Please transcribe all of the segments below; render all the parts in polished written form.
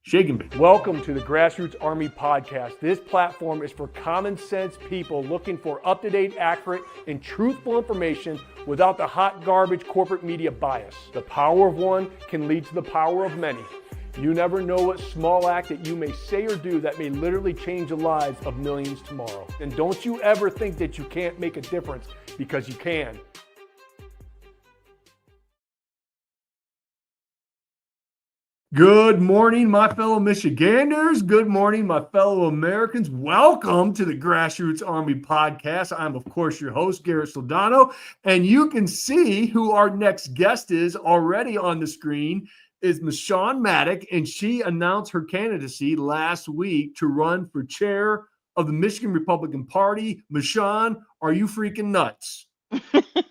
Shaking. Welcome to the Grassroots Army Podcast. This platform is for common sense people looking for up-to-date, accurate, and truthful information without the hot garbage corporate media bias. The power of one can lead to the power of many. You never know what small act that you may say or do that may literally change the lives of millions tomorrow. And don't you ever think that you can't make a difference, because you can. Good morning, my fellow Michiganders. Good morning, my fellow Americans. Welcome to the Grassroots Army Podcast. I'm, of course, your host, Garrett Soldano, and you can see who our next guest is already on the screen is Meshawn Maddock, and she announced her candidacy last week to run for chair of the Michigan Republican Party. Meshawn, are you freaking nuts?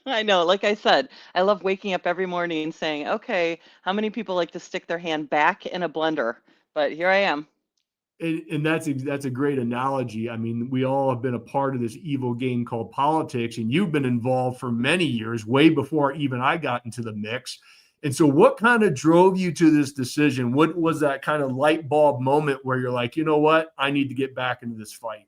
I know. Like I said, I love waking up every morning saying, okay, how many people like to stick their hand back in a blender? But here I am. And that's a great analogy. I mean, we all have been a part of this evil game called politics, and you've been involved for many years, way before even I got into the mix. And so what kind of drove you to this decision? What was that kind of light bulb moment where you're like, you know what, I need to get back into this fight?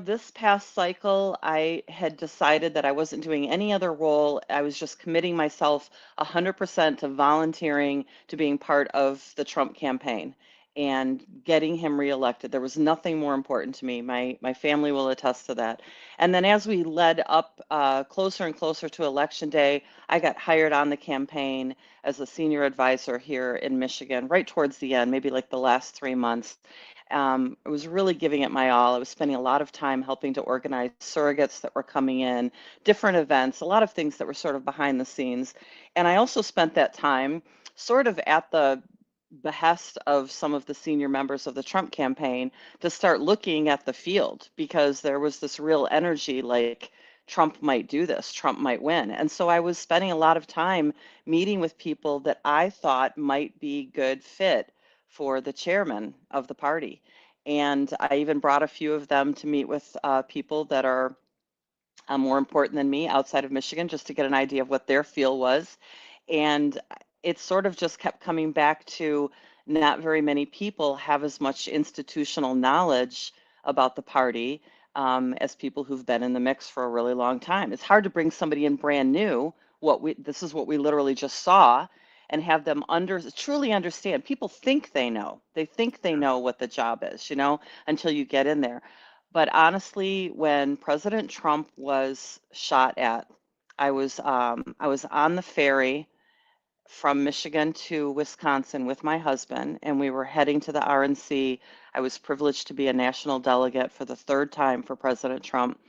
This past cycle, I had decided that I wasn't doing any other role. I was just committing myself 100% to volunteering to being part of the Trump campaign and getting him reelected. There was nothing more important to me. My family will attest to that. And then as we led up closer and closer to Election Day, I got hired on the campaign as a senior advisor here in Michigan, right towards the end, maybe like the last 3 months. I was really giving it my all. I was spending a lot of time helping to organize surrogates that were coming in, different events, a lot of things that were sort of behind the scenes. And I also spent that time sort of at the behest of some of the senior members of the Trump campaign to start looking at the field, because there was this real energy like Trump might do this, Trump might win. And so I was spending a lot of time meeting with people that I thought might be good fit for the chairman of the party. And I even brought a few of them to meet with people that are more important than me outside of Michigan, just to get an idea of what their feel was. And it sort of just kept coming back to not very many people have as much institutional knowledge about the party as people who've been in the mix for a really long time. It's hard to bring somebody in brand new. This is what we literally just saw, and have them truly understand. People think they know. They think they know what the job is, until you get in there. But honestly, when President Trump was shot at, I was on the ferry from Michigan to Wisconsin with my husband, and we were heading to the RNC. I was privileged to be a national delegate for the third time for President Trump.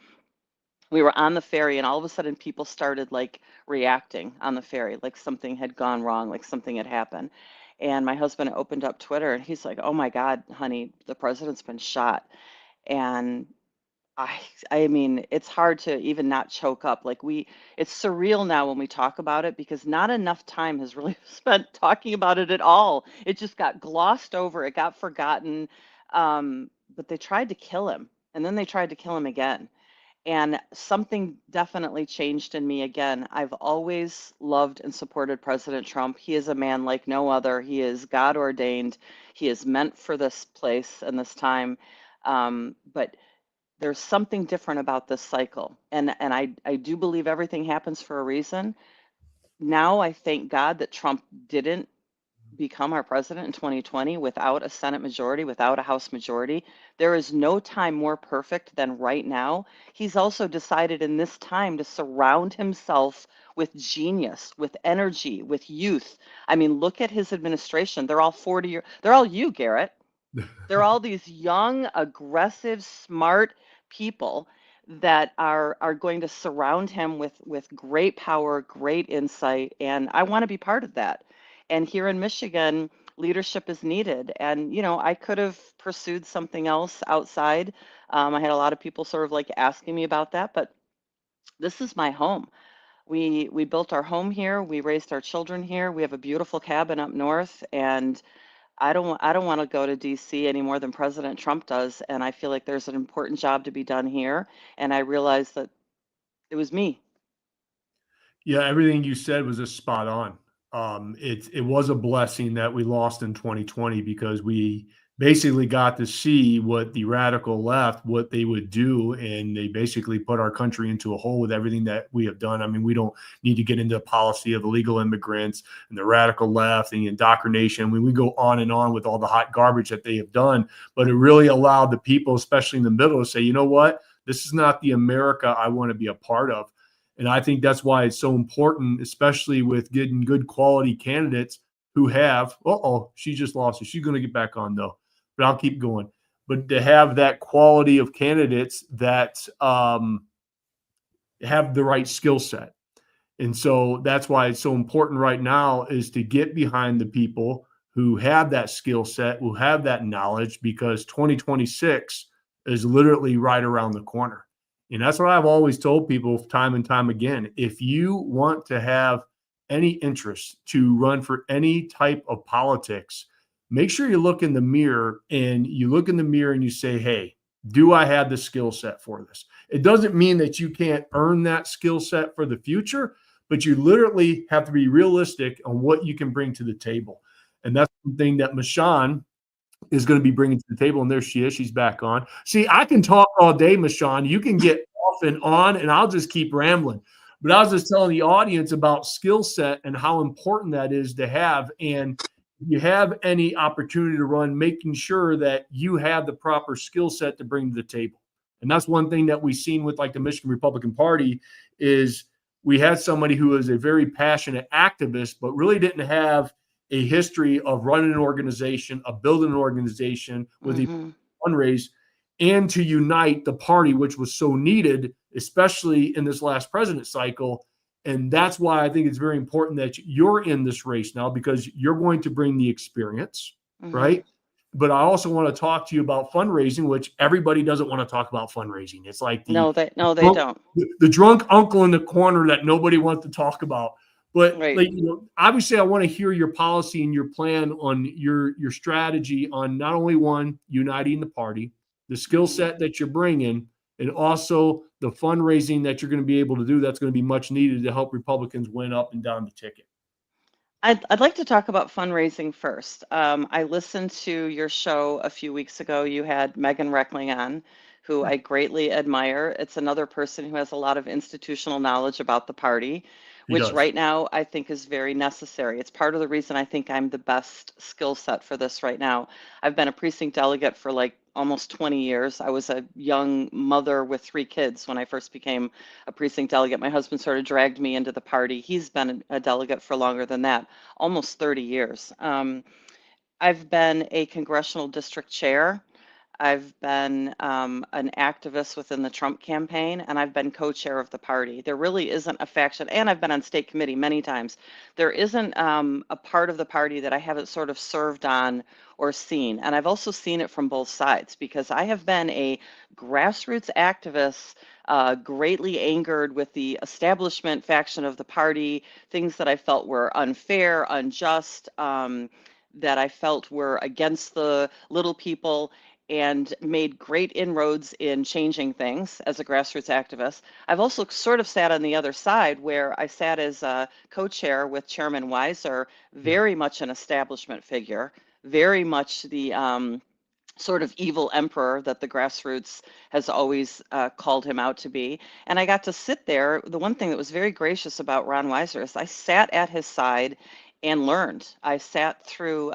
We were on the ferry, and all of a sudden people started like reacting on the ferry, like something had gone wrong, like something had happened. And my husband opened up Twitter, and he's like, "Oh my God, honey, the president's been shot." And I I mean, it's hard to even not choke up. It's surreal now when we talk about it, because not enough time has really spent talking about it at all. It just got glossed over, it got forgotten. But they tried to kill him, and then they tried to kill him again. And something definitely changed in me again. I've always loved and supported President Trump. He is a man like no other. He is God ordained. He is meant for this place and this time. But there's something different about this cycle. And I do believe everything happens for a reason. Now I thank God that Trump didn't become our president in 2020 without a Senate majority, without a House majority. There is no time more perfect than right now. He's also decided in this time to surround himself with genius, with energy, with youth. I mean, look at his administration. They're all 40 years, they're all you, Garrett. They're all these young, aggressive, smart people that are going to surround him with great power, great insight, and I want to be part of that. And here in Michigan, leadership is needed. And I could have pursued something else outside. I had a lot of people sort of like asking me about that, but this is my home. We built our home here. We raised our children here. We have a beautiful cabin up north, and I don't want to go to DC any more than President Trump does, and I feel like there's an important job to be done here, and I realized that it was me. Yeah, everything you said was just spot on. it was a blessing that we lost in 2020 because we basically got to see what the radical left, what they would do, and they basically put our country into a hole with everything that we have done. I mean, we don't need to get into the policy of illegal immigrants and the radical left and the indoctrination. I mean, we go on and on with all the hot garbage that they have done, but it really allowed the people, especially in the middle, to say, you know what, this is not the America I want to be a part of. And I think that's why it's so important, especially with getting good quality candidates who have, she just lost it. She's going to get back on though, but I'll keep going. But to have that quality of candidates that have the right skill set. And so that's why it's so important right now is to get behind the people who have that skill set, who have that knowledge, because 2026 is literally right around the corner. And that's what I've always told people time and time again. If you want to have any interest to run for any type of politics, make sure you look in the mirror and you say, hey, do I have the skill set for this? It doesn't mean that you can't earn that skill set for the future, but you literally have to be realistic on what you can bring to the table. And that's something that Meshawn is going to be bringing to the table. And there she is. She's back on. See, I can talk all day, Meshawn. You can get off and on, and I'll just keep rambling. But I was just telling the audience about skill set and how important that is to have. And if you have any opportunity to run, making sure that you have the proper skill set to bring to the table. And that's one thing that we've seen with like the Michigan Republican Party is we had somebody who is a very passionate activist, but really didn't have a history of running an organization, of building an organization with a fundraise, and to unite the party, which was so needed, especially in this last president cycle. And that's why I think it's very important that you're in this race now, because you're going to bring the experience, right? But I also want to talk to you about fundraising, which everybody doesn't want to talk about fundraising. It's like they don't. The drunk uncle in the corner that nobody wants to talk about. But right. like, obviously I want to hear your policy and your plan on your strategy on not only one, uniting the party, the skill set that you're bringing, and also the fundraising that you're going to be able to do that's going to be much needed to help Republicans win up and down the ticket. I'd like to talk about fundraising first. I listened to your show a few weeks ago. You had Megan Reckling on, who I greatly admire. It's another person who has a lot of institutional knowledge about the party, which right now I think is very necessary. It's part of the reason I think I'm the best skill set for this right now. I've been a precinct delegate for like almost 20 years. I was a young mother with 3 kids when I first became a precinct delegate. My husband sort of dragged me into the party. He's been a delegate for longer than that, almost 30 years. I've been a congressional district chair. I've been an activist within the Trump campaign, and I've been co-chair of the party. There really isn't a faction, and I've been on state committee many times. There isn't a part of the party that I haven't sort of served on or seen. And I've also seen it from both sides, because I have been a grassroots activist, greatly angered with the establishment faction of the party, things that I felt were unfair, unjust, that I felt were against the little people, and made great inroads in changing things as a grassroots activist. I've also sort of sat on the other side, where I sat as a co-chair with Chairman Weiser, very much an establishment figure, very much the sort of evil emperor that the grassroots has always called him out to be. And I got to sit there. The one thing that was very gracious about Ron Weiser is I sat at his side and learned. I sat through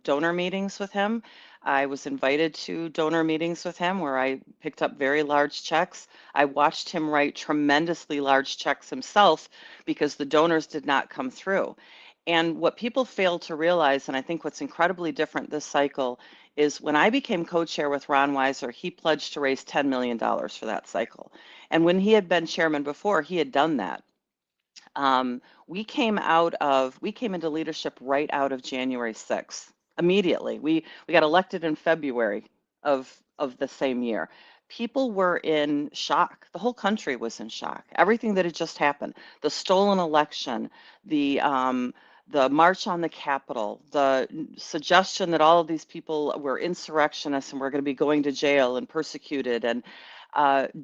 donor meetings with him. I was invited to donor meetings with him where I picked up very large checks. I watched him write tremendously large checks himself because the donors did not come through. And what people fail to realize, and I think what's incredibly different this cycle, is when I became co-chair with Ron Weiser, he pledged to raise $10 million for that cycle. And when he had been chairman before, he had done that. We came into leadership right out of January 6th. Immediately. We got elected in February of the same year. People were in shock. The whole country was in shock. Everything that had just happened, the stolen election, the march on the Capitol, the suggestion that all of these people were insurrectionists and were going to be going to jail and persecuted, and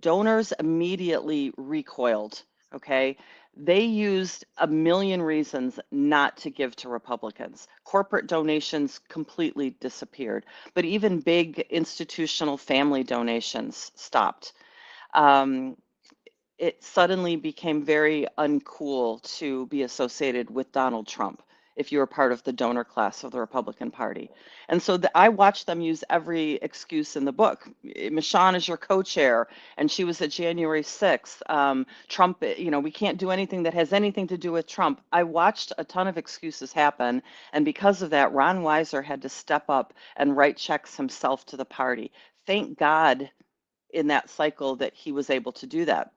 donors immediately recoiled Okay. They used a million reasons not to give to Republicans. Corporate donations completely disappeared, but even big institutional family donations stopped. Um, it suddenly became very uncool to be associated with Donald Trump if you were part of the donor class of the Republican Party. And so I watched them use every excuse in the book. Meshawn is your co-chair, and she was at January 6th. Trump, we can't do anything that has anything to do with Trump. I watched a ton of excuses happen, and because of that, Ron Weiser had to step up and write checks himself to the party. Thank God in that cycle that he was able to do that.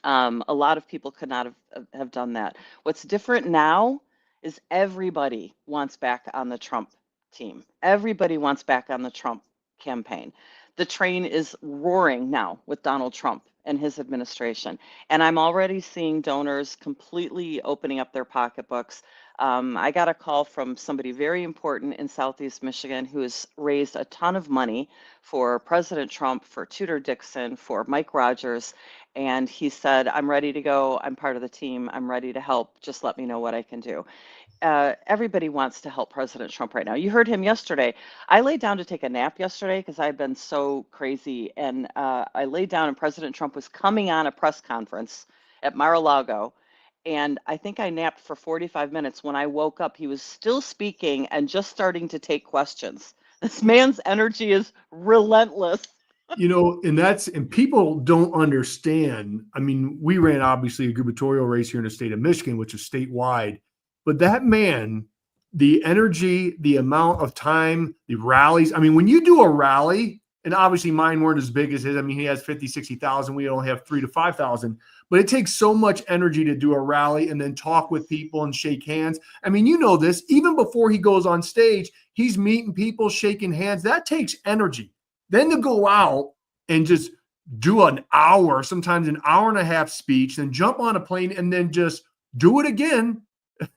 A lot of people could not have done that. What's different now is everybody wants back on the Trump team. Everybody wants back on the Trump campaign. The train is roaring now with Donald Trump and his administration. And I'm already seeing donors completely opening up their pocketbooks. I got a call from somebody very important in Southeast Michigan who has raised a ton of money for President Trump, for Tudor Dixon, for Mike Rogers. And he said, I'm ready to go. I'm part of the team. I'm ready to help. Just let me know what I can do. Everybody wants to help President Trump right now. You heard him yesterday. I laid down to take a nap yesterday because I've been so crazy. And I laid down and President Trump was coming on a press conference at Mar-a-Lago. And I think I napped for 45 minutes. When I woke up, he was still speaking and just starting to take questions. This man's energy is relentless. And people don't understand. I mean, we ran obviously a gubernatorial race here in the state of Michigan, which is statewide, but that man, the energy, the amount of time, the rallies. I mean, when you do a rally, and obviously mine weren't as big as his. I mean, he has 50, 60,000. We only have 3,000 to 5,000, but it takes so much energy to do a rally and then talk with people and shake hands. I mean, you know this, even before he goes on stage, he's meeting people, shaking hands. That takes energy. Then to go out and just do an hour, sometimes an hour and a half speech, then jump on a plane and then just do it again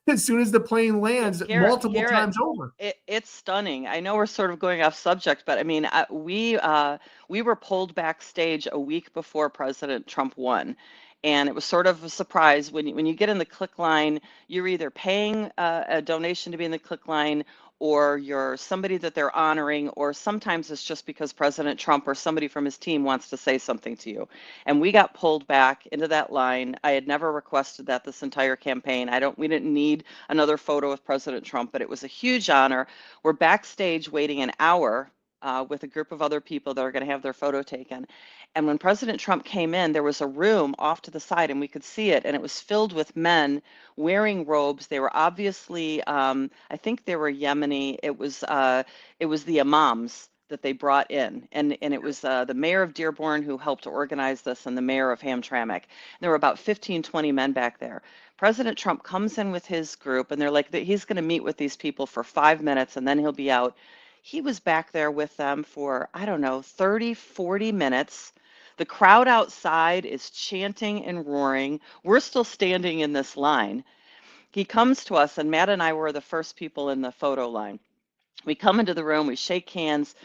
as soon as the plane lands multiple times over. It's stunning. I know we're sort of going off subject, but I mean, we were pulled backstage a week before President Trump won. And it was sort of a surprise when you get in the click line, you're either paying a donation to be in the click line, or you're somebody that they're honoring, or sometimes it's just because President Trump or somebody from his team wants to say something to you. And we got pulled back into that line. I had never requested that this entire campaign. We didn't need another photo with President Trump, but it was a huge honor. We're backstage waiting an hour with a group of other people that are going to have their photo taken. And when President Trump came in, there was a room off to the side and we could see it. And it was filled with men wearing robes. They were obviously, I think they were Yemeni. It was the imams that they brought in. And it was the mayor of Dearborn who helped organize this and the mayor of Hamtramck. There were about 15, 20 men back there. President Trump comes in with his group and they're like, he's going to meet with these people for 5 minutes and then he'll be out. He was back there with them for, I don't know, 30, 40 minutes. The crowd outside is chanting and roaring. We're still standing in this line. He comes to us, and Matt and I were the first people in the photo line. We come into the room, we shake hands.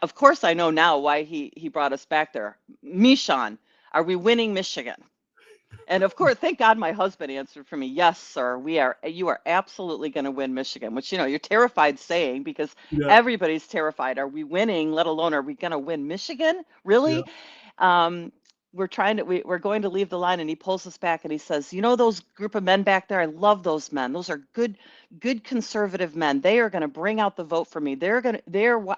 Of course, I know now why he brought us back there. Meshawn, are we winning Michigan? And of course, thank God my husband answered for me, yes, sir, you are absolutely going to win Michigan, which, you're terrified saying because everybody's terrified. Are we winning, let alone are we going to win Michigan? Really? Yeah. We're going to leave the line and he pulls us back and he says, those group of men back there, I love those men. Those are good conservative men. They are going to bring out the vote for me. They're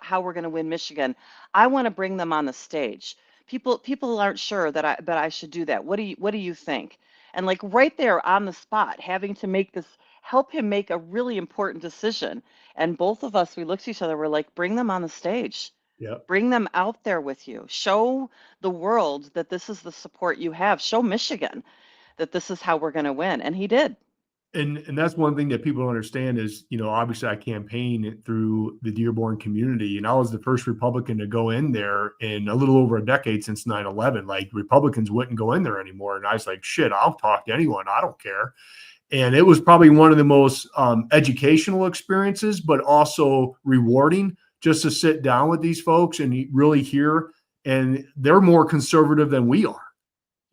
how we're going to win Michigan. I want to bring them on the stage. People aren't sure that I should do that. What do you think? And like right there on the spot, having to help him make a really important decision. And both of us, we looked at each other, we're like, bring them on the stage. Yep. Bring them out there with you. Show the world that this is the support you have. Show Michigan that this is how we're going to win. And he did. And that's one thing that people don't understand is, obviously I campaigned through the Dearborn community, and I was the first Republican to go in there in a little over a decade since 9/11. Like Republicans wouldn't go in there anymore. And I was like, shit, I'll talk to anyone. I don't care. And it was probably one of the most educational experiences, but also rewarding just to sit down with these folks and really hear. And they're more conservative than we are.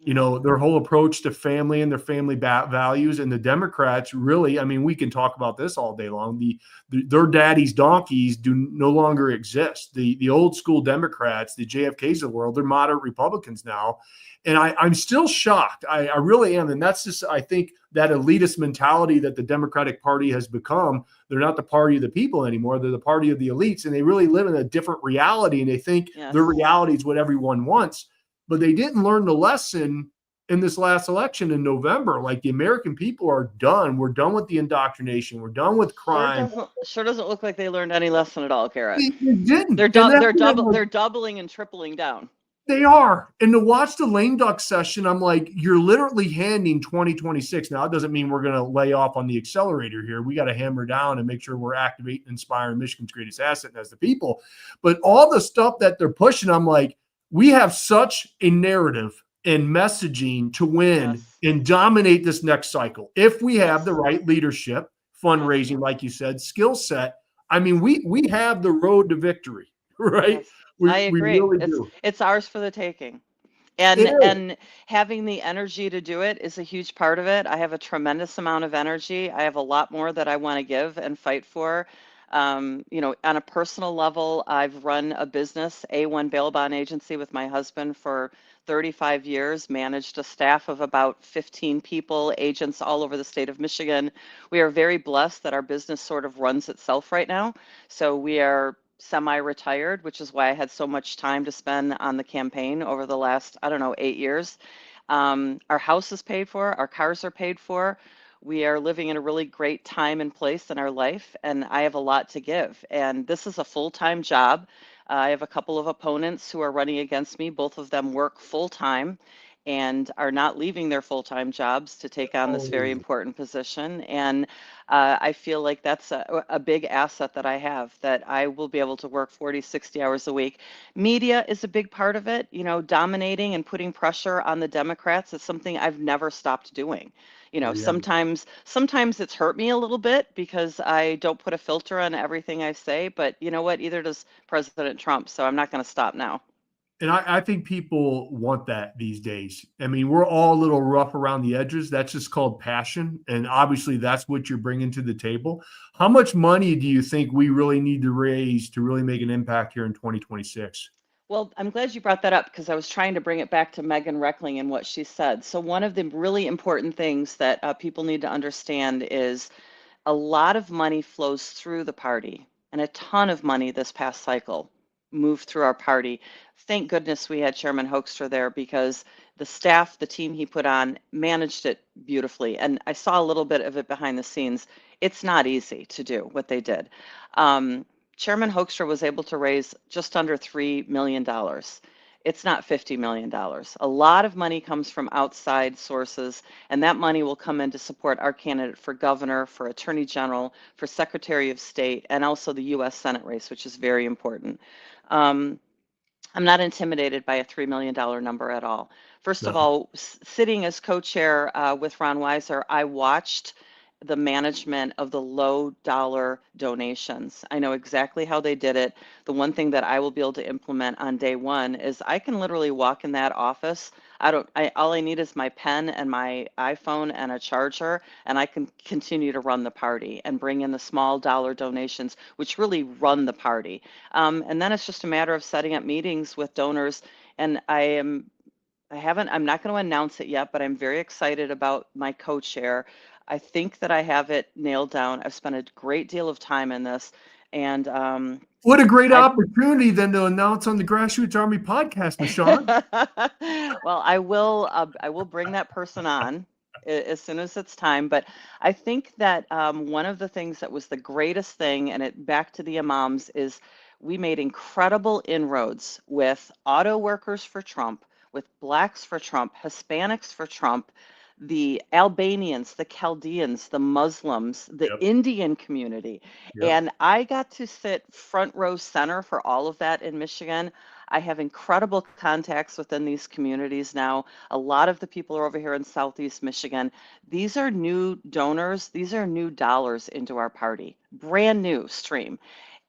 Yeah. their whole approach to family and their family values. And the Democrats really, I mean, we can talk about this all day long. Their daddy's donkeys do no longer exist. The old school Democrats, the JFKs of the world, they're moderate Republicans now. And I'm still shocked. I really am. And that's just, I think, that elitist mentality that the Democratic Party has become. They're not the party of the people anymore. They're the party of the elites. And they really live in a different reality. And they think Yes. their reality is what everyone wants. But they didn't learn the lesson in this last election in November. Like, the American people are done. We're done with the indoctrination. We're done with crime. Sure doesn't look like they learned any lesson at all, Garrett. They didn't. They're doubling and tripling down. They are. And to watch the lame duck session, I'm like, you're literally handing 2026. Now, it doesn't mean we're going to lay off on the accelerator here. We got to hammer down and make sure we're activating, inspiring Michigan's greatest asset as the people. But all the stuff that they're pushing, I'm like, we have such a narrative and messaging to win Yes. and dominate this next cycle. If we have the right leadership, fundraising, like you said, skill set, I mean, we have the road to victory, right? Yes. I agree. We really do. It's ours for the taking. It is. And having the energy to do it is a huge part of it. I have a tremendous amount of energy. I have a lot more that I want to give and fight for. On a personal level, I've run a business, A1 Bail Bond Agency, with my husband for 35 years, managed a staff of about 15 people, agents all over the state of Michigan. We are very blessed that our business sort of runs itself right now. So we are semi-retired, which is why I had so much time to spend on the campaign over the last, 8 years. Our house is paid for, our cars are paid for. We are living in a really great time and place in our life, and I have a lot to give. And this is a full-time job. I have a couple of opponents who are running against me. Both of them work full-time and are not leaving their full-time jobs to take on this very important position. And I feel like that's a big asset that I have, that I will be able to work 40, 60 hours a week. Media is a big part of it. Dominating and putting pressure on the Democrats is something I've never stopped doing. Yeah. Sometimes it's hurt me a little bit because I don't put a filter on everything I say, but you know what? Either does President Trump, so I'm not going to stop now. And I think people want that these days. I mean, we're all a little rough around the edges. That's just called passion. And obviously, that's what you're bringing to the table. How much money do you think we really need to raise to really make an impact here in 2026? Well, I'm glad you brought that up because I was trying to bring it back to Megan Reckling and what she said. So one of the really important things that people need to understand is a lot of money flows through the party, and a ton of money this past cycle moved through our party. Thank goodness we had Chairman Hoekstra there, because the staff, the team he put on, managed it beautifully. And I saw a little bit of it behind the scenes. It's not easy to do what they did. Chairman Hoekstra was able to raise just under $3 million. It's not $50 million. A lot of money comes from outside sources, and that money will come in to support our candidate for governor, for attorney general, for secretary of state, and also the U.S. Senate race, which is very important. I'm not intimidated by a $3 million number at all. First of all, sitting as co-chair with Ron Weiser, I watched the management of the low dollar donations. I know exactly how they did it. The one thing that I will be able to implement on day one is I can literally walk in that office. All I need is my pen and my iPhone and a charger, and I can continue to run the party and bring in the small dollar donations, which really run the party. And then it's just a matter of setting up meetings with donors. And I'm not going to announce it yet, but I'm very excited about my co-chair. I think that I have it nailed down. I've spent a great deal of time in this, and what a great opportunity then to announce on the Grassroots Army Podcast, Meshawn. Well, I will bring that person on as soon as it's time. But I think that one of the things that was the greatest thing, and it back to the imams, is we made incredible inroads with auto workers for Trump, with Blacks for Trump, Hispanics for Trump, the Albanians, the Chaldeans, the Muslims, the Indian community. And I got to sit front row center for all of that in Michigan. I have incredible contacts within these communities now. A lot of the people are over here in Southeast Michigan. These are new donors. These are new dollars into our party, brand new stream.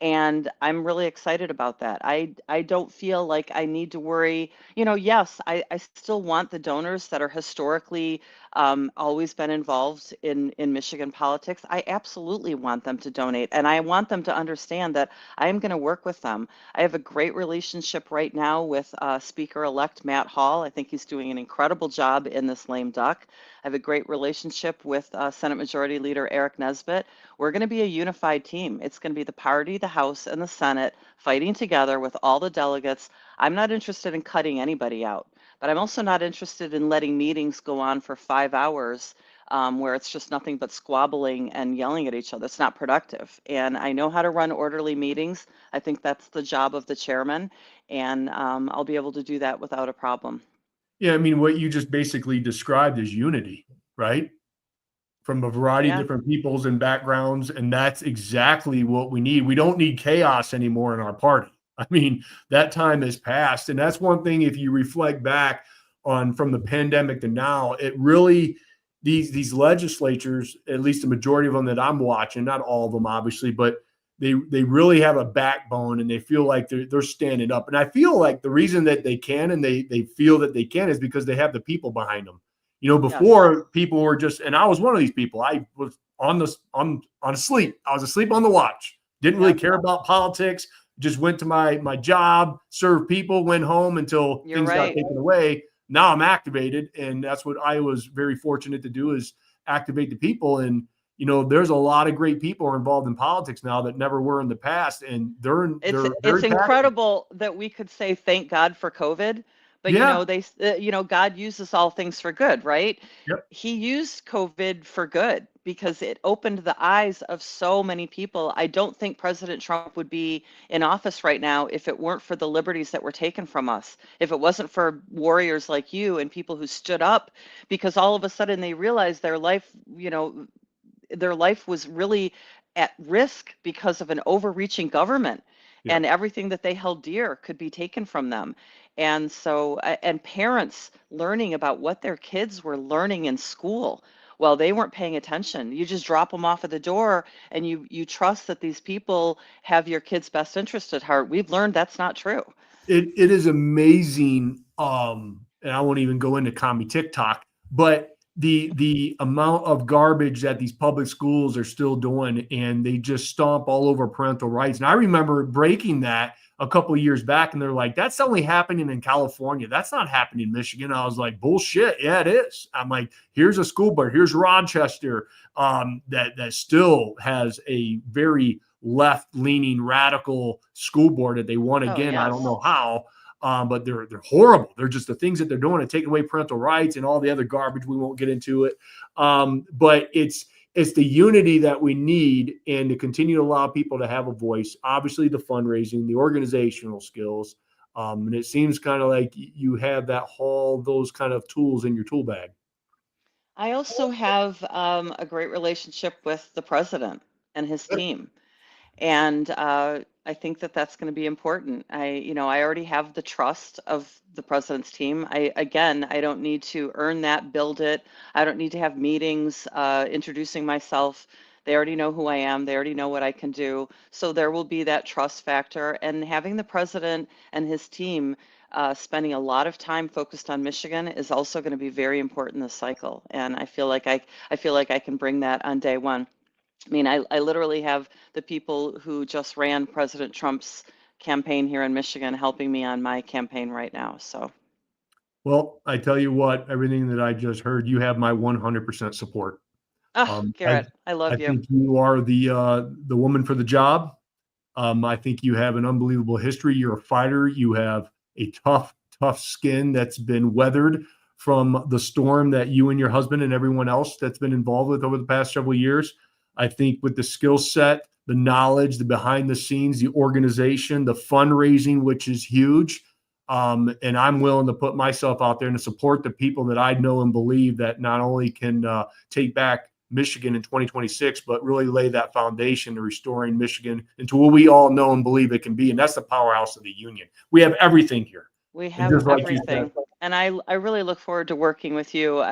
And I'm really excited about that. I don't feel like I need to worry. Yes, I still want the donors that are historically always been involved in Michigan politics. I absolutely want them to donate, and I want them to understand that I am going to work with them. I have a great relationship right now with Speaker-elect Matt Hall. I think he's doing an incredible job in this lame duck. I have a great relationship with Senate Majority Leader Eric Nesbitt. We're going to be a unified team. It's going to be the party, the House, and the Senate fighting together with all the delegates. I'm not interested in cutting anybody out, but I'm also not interested in letting meetings go on for 5 hours where it's just nothing but squabbling and yelling at each other. It's not productive. And I know how to run orderly meetings. I think that's the job of the chairman, and I'll be able to do that without a problem. Yeah, I mean, what you just basically described is unity, right? From a variety of Yeah. different peoples and backgrounds, and that's exactly what we need. We don't need chaos anymore in our party. I mean, that time has passed, and that's one thing. If you reflect back on from the pandemic to now, it really these legislatures, at least the majority of them that I'm watching, not all of them obviously, but they really have a backbone and they feel like they're standing up. And I feel like the reason that they can and they feel that they can is because they have the people behind them. Yes. Before people were just, and I was one of these people. I was on asleep. I was asleep on the watch. Didn't really Yep. care about politics. Just went to my job, served people, went home until You're things got right. taken away. Now I'm activated, and that's what I was very fortunate to do is activate the people. And there's a lot of great people involved in politics now that never were in the past, and they're It's very passionate. incredible that we could say thank God for COVID, but Yeah. God uses all things for good, right? Yep. He used COVID for good because it opened the eyes of so many people. I don't think President Trump would be in office right now if it weren't for the liberties that were taken from us. If it wasn't for warriors like you and people who stood up, because all of a sudden they realized their life was really at risk because of an overreaching government, Yeah. and everything that they held dear could be taken from them. And so, and parents learning about what their kids were learning in school. Well, they weren't paying attention. You just drop them off at the door and you trust that these people have your kid's best interest at heart. We've learned that's not true. It is amazing. And I won't even go into commie TikTok, but the amount of garbage that these public schools are still doing, and they just stomp all over parental rights. And I remember breaking that a couple of years back, and they're like, "That's only happening in California. That's not happening in Michigan." I was like, "Bullshit! Yeah, it is." I'm like, "Here's a school board. Here's Rochester, that still has a very left-leaning radical school board that they won Oh, again. I don't yes. know how, but they're horrible. They're just the things that they're doing to take away parental rights and all the other garbage. We won't get into it, but it's the unity that we need and to continue to allow people to have a voice. Obviously, the fundraising, the organizational skills, and it seems kind of like you have all those kind of tools in your tool bag. I also have a great relationship with the president and his team. And I think that that's going to be important. I already have the trust of the president's team. I don't need to earn that, build it. I don't need to have meetings introducing myself. They already know who I am. They already know what I can do. So there will be that trust factor. And having the president and his team spending a lot of time focused on Michigan is also going to be very important this cycle. And I feel like I can bring that on day one. I mean, I literally have the people who just ran President Trump's campaign here in Michigan helping me on my campaign right now. So, Well, I tell you what, everything that I just heard, you have my 100% support. oh, Um, I Garrett, I I love you. think you are the woman for the job. I think you have an unbelievable history. You're a fighter. You have a tough skin that's been weathered from the storm that you and your husband and everyone else that's been involved with over the past several years. I think with the skill set, the knowledge, the behind the scenes, the organization, the fundraising, which is huge. And I'm willing to put myself out there and to support the people that I know and believe that not only can take back Michigan in 2026, but really lay that foundation to restoring Michigan into what we all know and believe it can be. And that's the powerhouse of the union. We have everything here. We And have just like you said, everything. And I really look forward to working with you.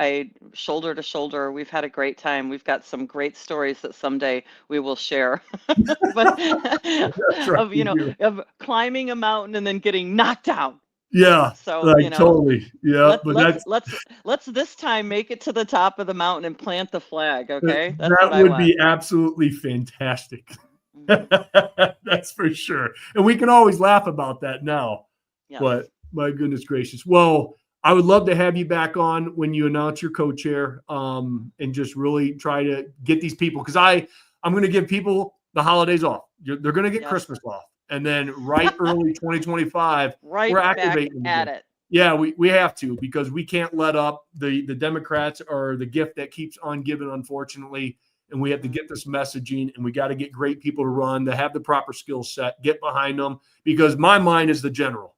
Shoulder to shoulder, we've had a great time. We've got some great stories that someday we will share. But that's right, of, we do. of climbing a mountain and then getting knocked down. Yeah, So, like totally. Yeah, let but let's let's let's this time make it to the top of the mountain and plant the flag, okay? That's that what I would want. be absolutely fantastic. Mhm. That's for sure. And we can always laugh about that now. Yes. But my goodness gracious. Well, I would love to have you back on when you announce your co-chair, and just really try to get these people, because I'm going to give people the holidays off. They're going to get Yes. Christmas off. And then right early 2025, Right we're back activating them at again. it. Yeah, we have to, because we can't let up. The Democrats are the gift that keeps on giving, unfortunately. And we have to Mhm. get this messaging, and we got to get great people to run, to have the proper skill set, get behind them, because my mind is the general.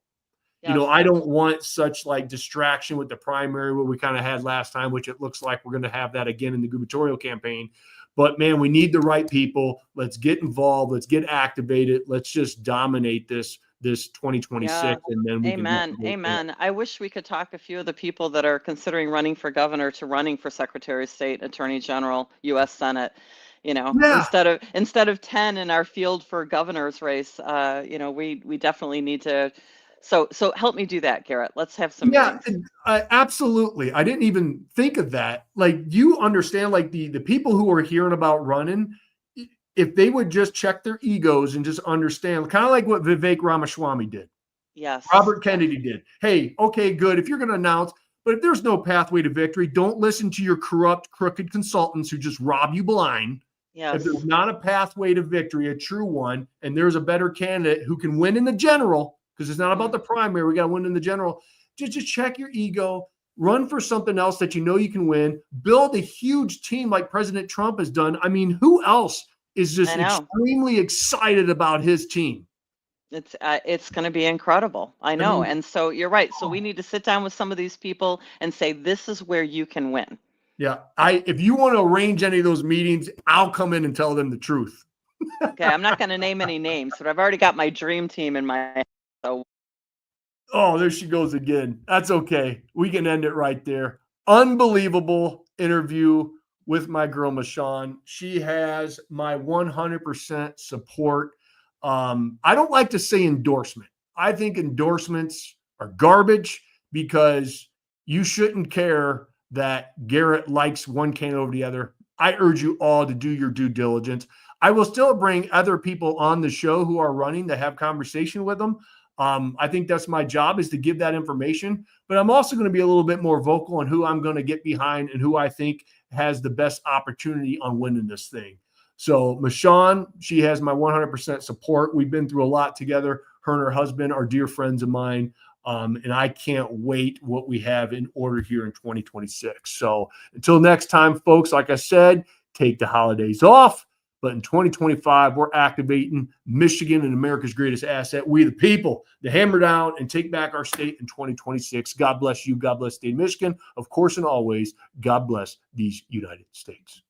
Yes. I don't want such like distraction with the primary what we kind of had last time, which it looks like we're going to have that again in the gubernatorial campaign. But man, we need the right people. Let's get involved. Let's get activated. Let's just dominate this 2026, Yeah. and then we Amen. can. Amen. I wish we could talk a few of the people that are considering running for governor to running for Secretary of State, Attorney General, U.S. Senate. Yeah. Instead of 10 in our field for governor's race, we definitely need to. So help me do that, Garrett. Let's have some Yeah, meetings. absolutely. I didn't even think of that. Like, you understand, like the people who are hearing about running, if they would just check their egos and just understand, kind of like what Vivek Ramaswamy did, Yes. Robert Kennedy did. Hey, okay, good. If you're going to announce, but if there's no pathway to victory, don't listen to your corrupt, crooked consultants who just rob you blind. Yes. If there's not a pathway to victory, a true one, and there's a better candidate who can win in the general, because it's not about the primary, we got to win in the general. Just check your ego, run for something else that you know you can win, build a huge team like President Trump has done. I mean, who else is just extremely excited about his team? It's going to be incredible. I know. And so you're right. So we need to sit down with some of these people and say, this is where you can win. Yeah. If you want to arrange any of those meetings, I'll come in and tell them the truth. Okay. I'm not going to name any names, but I've already got my dream team in my head. So. Oh, there she goes again. That's okay. We can end it right there. Unbelievable interview with my girl, Meshawn. She has my 100% support. I don't like to say endorsement. I think endorsements are garbage, because you shouldn't care that Garrett likes one candidate over the other. I urge you all to do your due diligence. I will still bring other people on the show who are running to have conversation with them. I think that's my job, is to give that information, but I'm also going to be a little bit more vocal on who I'm going to get behind and who I think has the best opportunity on winning this thing. So Meshawn, she has my 100% support. We've been through a lot together. Her and her husband are dear friends of mine. And I can't wait what we have in order here in 2026. So until next time, folks, like I said, take the holidays off. But in 2025, we're activating Michigan and America's greatest asset, we the people, to hammer down and take back our state in 2026. God bless you. God bless the state of Michigan. Of course, and always, God bless these United States.